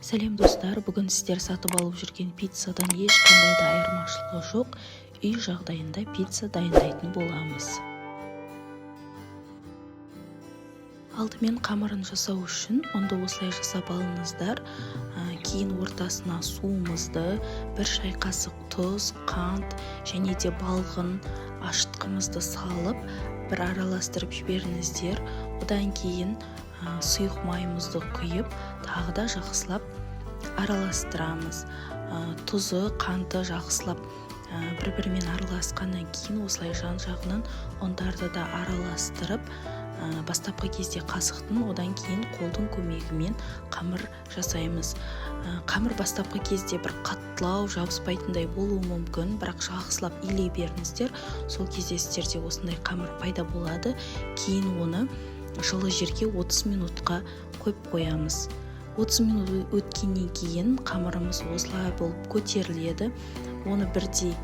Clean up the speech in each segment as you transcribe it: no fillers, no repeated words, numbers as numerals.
Сәлем достар, бүгін сіздер сатып алып жүрген пиццадан ешқандай да айырмашылығы жоқ. Үй жағдайында пицца дайындайтын боламыз. Алдымен қамырын жасау үшін онда осылай жасап алыңыздар. Кейін ортасына суымызды, 1 шай қасық тұз, қант және де балғын ашытқымызды салып, бір араластырып жіберіңіздер. Одан кейін сұйық майымызды құйып, тағы да жақсылап араластырамыз. Тұзы, қанты жақсылап бір-бірімен араласқаннан кейін осылай жан-жағынан ұндарды да араластырып, бастапқы кезде қасықтың, одан кейін қолдың көмегімен қамыр жасаймыз. Қамыр бастапқы кезде бір қаттылау, жабыспайтындай болуы мүмкін, бірақ жақсылап илей беріңіздер. Сол кезде сіздерде осындай қамыр пайда болады. Кейін оны жылы жерге 30 минутқа қойып қоямыз. 30 минут өткеннен кейін қамырымыз осылай болып көтеріледі. Оны бірдей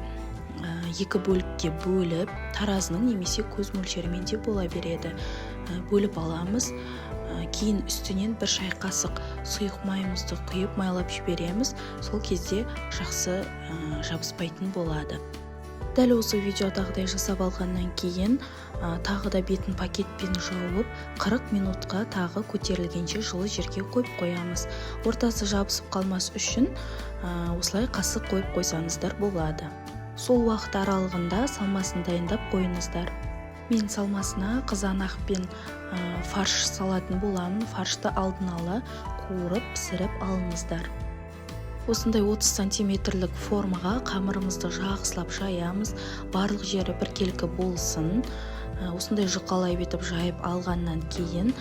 2 бөлікке бөліп, таразының немесе көз мөлшерімен де бола береді. Бөліп аламыз. Кейін үстінен 1 шай қасық сұйық майымызды құйып майлап жібереміз. Сол кезде жақсы жабыспайтын болады. Дәл осы видеодағыдай жасап алғаннан кейін тағы да бетін пакетпен жауып 40 минутқа тағы көтерілгенше жылы жерге қойып қоямыз. Ортасы жабысып қалмас үшін осылай қасық қойып қойсаңыздар болады. Сол уақыт аралығында салмасын дайындап қойыңыздар. Мен салмасына қызанақ пен фарш салатын боламын. Фаршты алдын ала қуырып, пісіріп алыңыздар. Осындай 30 сантиметрлік формаға қамырымызды жақсылап жаямыз. Барлық жері біркелкі болсын. Осындай жұқалай етіп жайып алғаннан кейін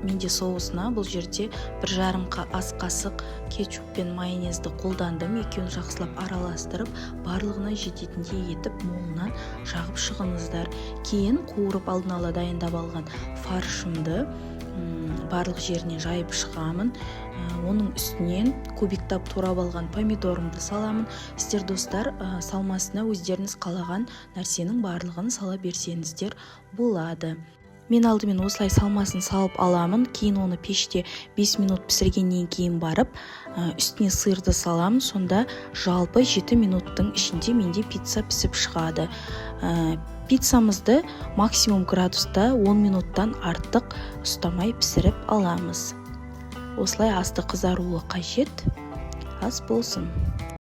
менде соусына бұл жерде 1,5 ас қасық кетчуп пен майонезді қолдандым. Екеуін жақсылап араластырып, барлығына жететіндей етіп молынан жағып шығыңыздар. Кейін қуырып алдын ала дайындап алған фаршымды барлық жеріне жайып шығамын. Оның үстінен кубиктап турап алған помидорымды саламын. Сіздер достар салмасына өздеріңіз қалаған нәрсенің барлығын сала берсеңіздер болады. Мен алдымен осылай салмасын салып аламын. Кейін оны пеште 5 минут пісіргеннен кейін барып, үстіне сырды саламын. Сонда жалпы 7 минуттың ішінде менде пицца пісіп шығады. Пиццамызды максимум градуста 10 минуттан артық ұстамай пісіріп аламыз. Осылай асты қызаруы қажет, ас болсын.